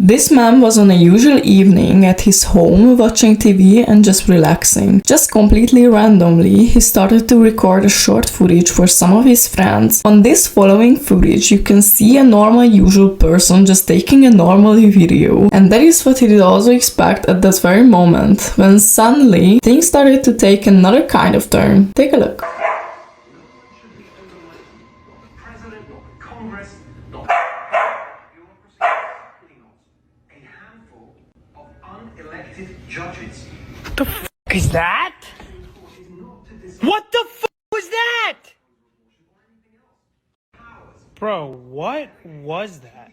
This man was on a usual evening at his home watching TV and just relaxing. Just completely randomly, he started to record a short footage for some of his friends. On this following footage, you can see a normal usual person just taking a normal video. And that is what he did also expect at that very moment, when suddenly things started to take another kind of turn. Take a look. What the f*** is that? What the f*** was that? Bro, what was that?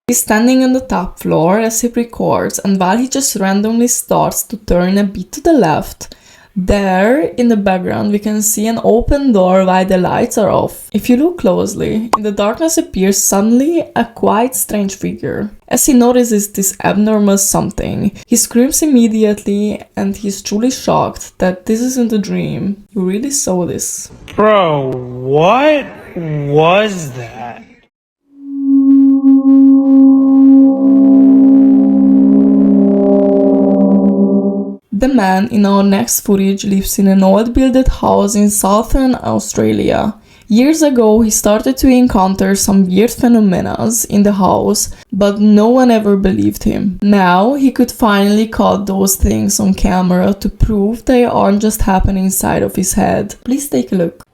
He's standing on the top floor as he records, and while he just randomly starts to turn a bit to the left, there in the background we can see an open door while the lights are off. If you look closely, in the darkness appears suddenly a quite strange figure. As he notices this abnormal something, he screams immediately and he's truly shocked that this isn't a dream. You really saw this. Bro, what was that? The man in our next footage lives in an old built house in southern Australia. Years ago, he started to encounter some weird phenomena in the house, but no one ever believed him. Now, he could finally caught those things on camera to prove they aren't just happening inside of his head. Please take a look.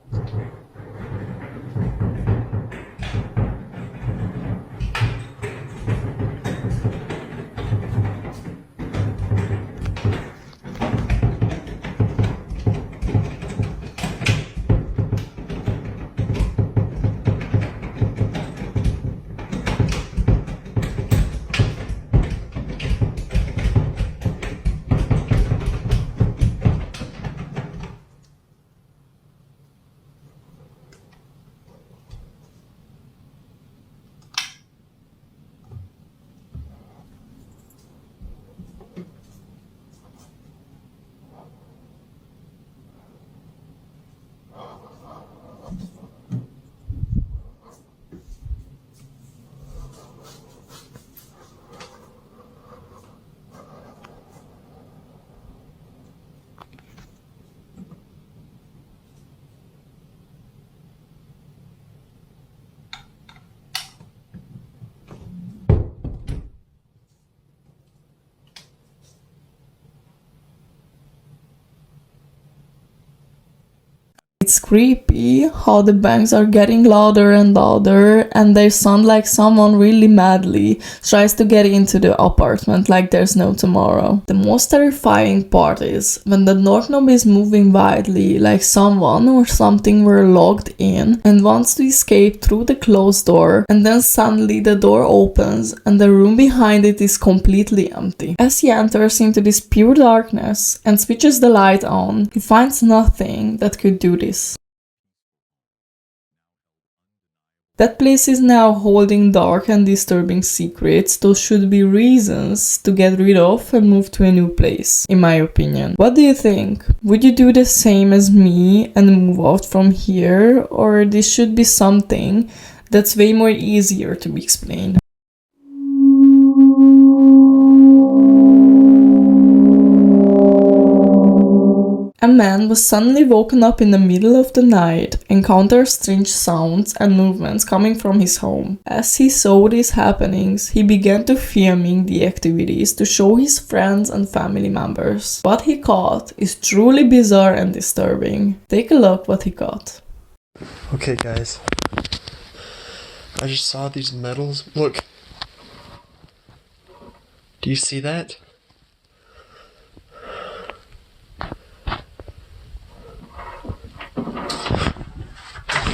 It's creepy how the bangs are getting louder and louder and they sound like someone really madly tries to get into the apartment like there's no tomorrow. The most terrifying part is when the doorknob is moving wildly like someone or something were locked in and wants to escape through the closed door, and then suddenly the door opens and the room behind it is completely empty. As he enters into this pure darkness and switches the light on, he finds nothing that could do this. That place is now holding dark and disturbing secrets. Those should be reasons to get rid of and move to a new place, in my opinion. What do you think? Would you do the same as me and move out from here? Or this should be something that's way more easier to be explained? A man was suddenly woken up in the middle of the night, encountered strange sounds and movements coming from his home. As he saw these happenings, he began to filming the activities to show his friends and family members. What he caught is truly bizarre and disturbing. Take a look what he caught. Okay guys, I just saw these metals. Look, do you see that?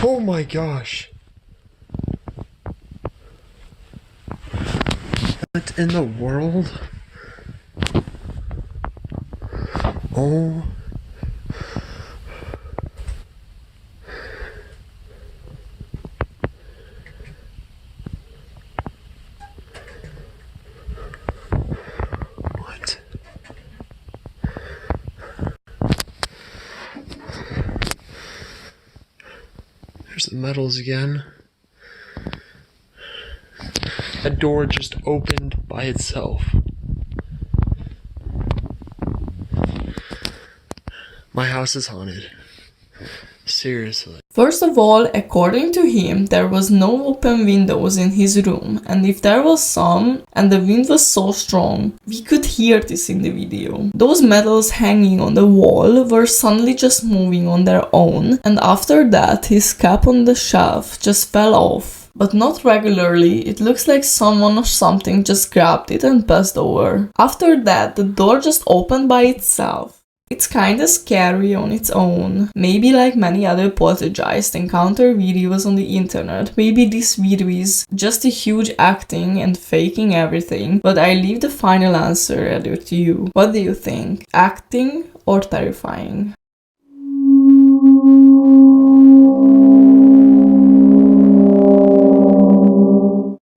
Oh my gosh. What in the world? Oh. What? There's the metals again. A door just opened by itself. My house is haunted. Seriously. First of all, according to him, there was no open windows in his room, and if there was some, and the wind was so strong, we could hear this in the video. Those medals hanging on the wall were suddenly just moving on their own, and after that his cap on the shelf just fell off. But not regularly, it looks like someone or something just grabbed it and passed over. After that, the door just opened by itself. It's kinda scary on its own. Maybe like many other poltergeist encounter videos on the internet, maybe this video is just a huge acting and faking everything, but I leave the final answer rather to you. What do you think? Acting or terrifying?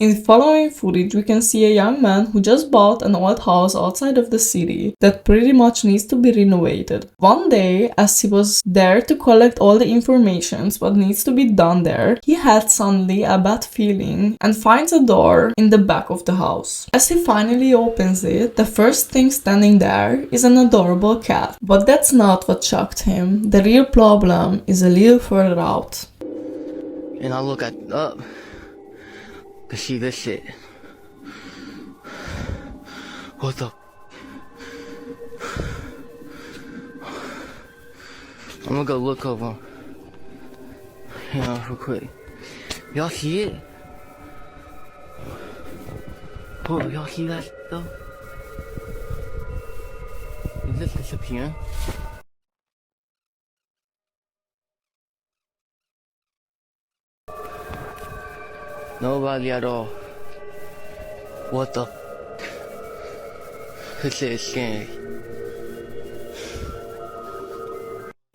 In the following footage, we can see a young man who just bought an old house outside of the city that pretty much needs to be renovated. One day, as he was there to collect all the information what needs to be done there, he had suddenly a bad feeling and finds a door in the back of the house. As he finally opens it, the first thing standing there is an adorable cat. But that's not what shocked him. The real problem is a little further out. And I look up to see this shit. What the? I'm gonna go look over. Real quick. Y'all see it? Oh, y'all see that though? Is this disappearing? Nobody at all. What the? This shit is scary.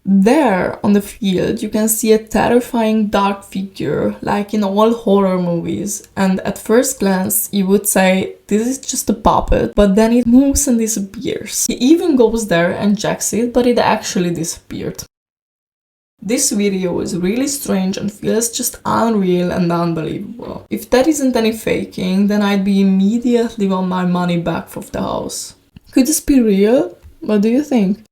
There, on the field, you can see a terrifying dark figure, like in all horror movies, and at first glance you would say this is just a puppet, but then it moves and disappears. He even goes there and checks it, but it actually disappeared. This video is really strange and feels just unreal and unbelievable. If that isn't any faking, then I'd be immediately want my money back for the house. Could this be real? What do you think?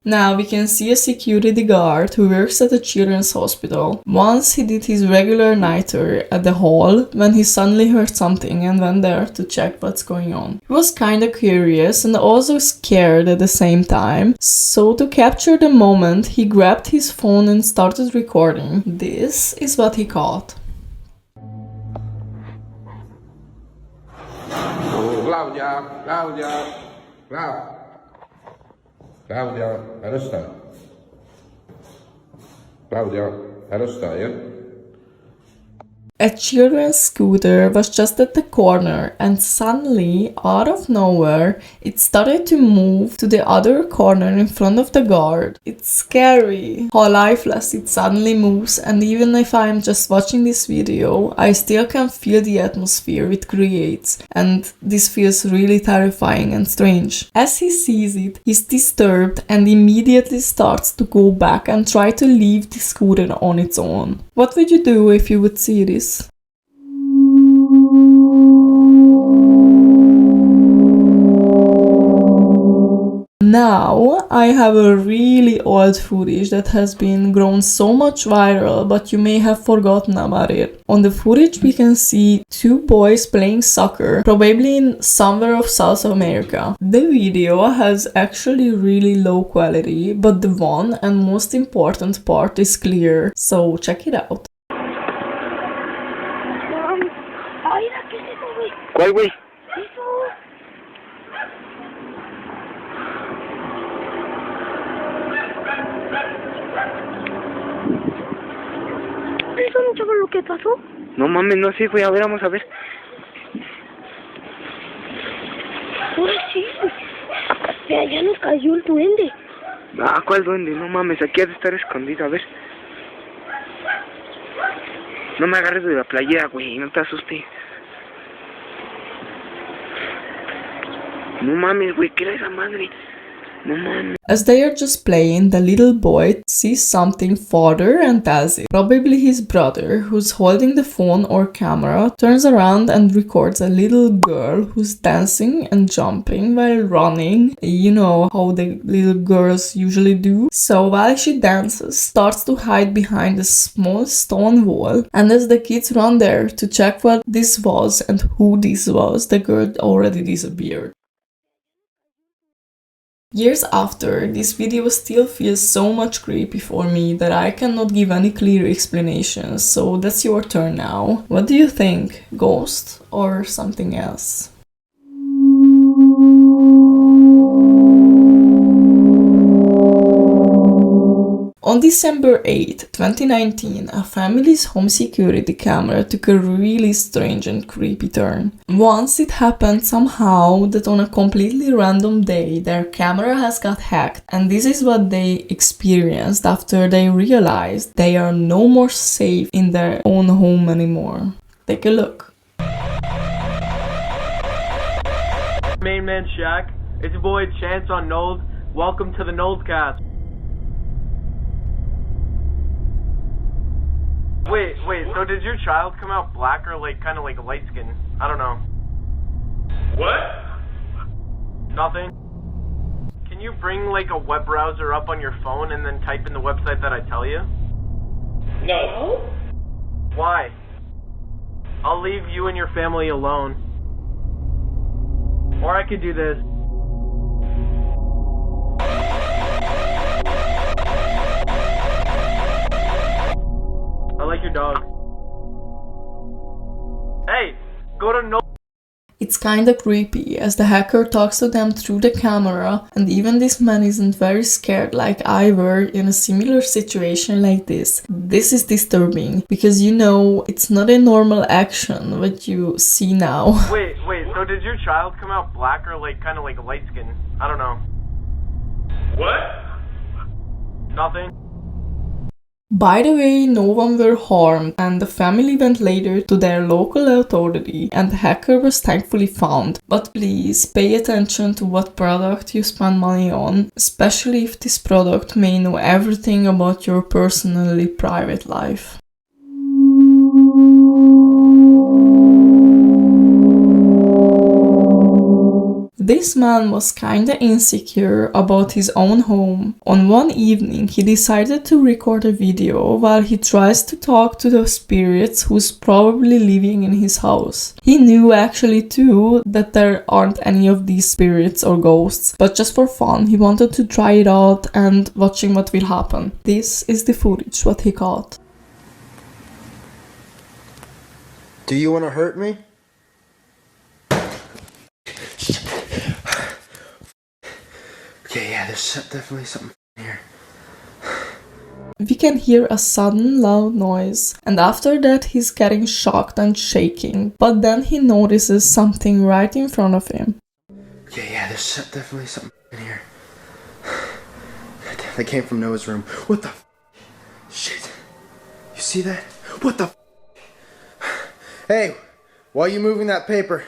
Now we can see a security guard who works at a children's hospital. Once he did his regular night tour at the hall when he suddenly heard something and went there to check what's going on. He was kinda curious and also scared at the same time, so to capture the moment he grabbed his phone and started recording. This is what he caught. Claudia, Claudia. A children's scooter was just at the corner and suddenly, out of nowhere, it started to move to the other corner in front of the guard. It's scary how lifeless it suddenly moves, and even if I'm just watching this video, I still can feel the atmosphere it creates, and this feels really terrifying and strange. As he sees it, he's disturbed and immediately starts to go back and try to leave the scooter on its own. What would you do if you would see this? Now I have a really old footage that has been grown so much viral, but you may have forgotten about it. On the footage we can see two boys playing soccer, probably in somewhere of South America. The video has actually really low quality, but the one and most important part is clear, so check it out. ¿Cuál, güey? ¿Eso no sabes lo que pasó? No mames, no sé, güey. A ver, vamos a ver. Ahora sí. Mira, ya nos cayó el duende. Ah, ¿cuál duende? No mames, aquí ha de estar escondido, a ver. No me agarres de la playera, güey, no te asustes. No mames, güey, ¿qué era esa madre? No mames. As they are just playing, the little boy sees something farther and tells it. Probably his brother, who's holding the phone or camera, turns around and records a little girl who's dancing and jumping while running. You know how the little girls usually do. So while she dances, starts to hide behind a small stone wall. And as the kids run there to check what this was and who this was, the girl already disappeared. Years after, this video still feels so much creepy for me that I cannot give any clear explanations, so that's your turn now. What do you think? Ghost or something else? On December 8, 2019, a family's home security camera took a really strange and creepy turn. Once it happened somehow that on a completely random day their camera has got hacked, and this is what they experienced after they realized they are no more safe in their own home anymore. Take a look. Main man Shaq, it's your boy Chance on Nold. Welcome to the Noldcast. Wait, so did your child come out black or like kind of like light skin? I don't know. What? Nothing. Can you bring like a web browser up on your phone and then type in the website that I tell you? No. Why? I'll leave you and your family alone. Or I could do this. I like your dog. Hey, go to no. It's kinda creepy as the hacker talks to them through the camera, and even this man isn't very scared like I were in a similar situation like this. This is disturbing because you know it's not a normal action what you see now. Wait, so did your child come out black or like kind of like light skin? I don't know. What? Nothing. By the way, no one were harmed and the family went later to their local authority and the hacker was thankfully found. But please pay attention to what product you spend money on, especially if this product may know everything about your personally private life. This man was kinda insecure about his own home. On one evening, he decided to record a video while he tries to talk to the spirits who's probably living in his house. He knew actually too that there aren't any of these spirits or ghosts, but just for fun, he wanted to try it out and watching what will happen. This is the footage what he caught. Do you want to hurt me? Okay, yeah, there's definitely something here. We can hear a sudden loud noise, and after that he's getting shocked and shaking, but then he notices something right in front of him. Okay, yeah, there's definitely something in here. That came from Noah's room. What the shit? You see that? What the Hey, why are you moving that paper?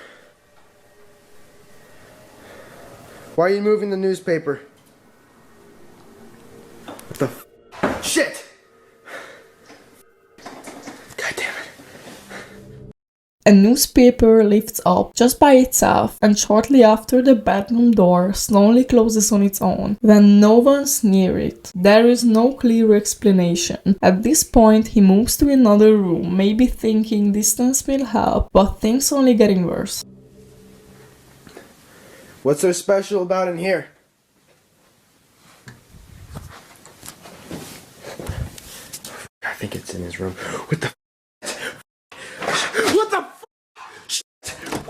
Why are you moving the newspaper? What the shit? God damn it. A newspaper lifts up just by itself, and shortly after the bedroom door slowly closes on its own, when no one's near it. There is no clear explanation. At this point, he moves to another room, maybe thinking distance will help, but things only getting worse. What's so special about in here? I think it's in his room. What the What the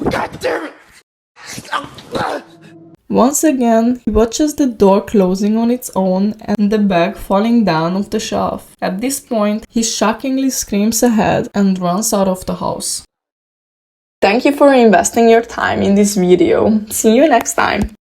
God damn it! Once again, he watches the door closing on its own and the bag falling down off the shelf. At this point, he shockingly screams ahead and runs out of the house. Thank you for investing your time in this video. See you next time!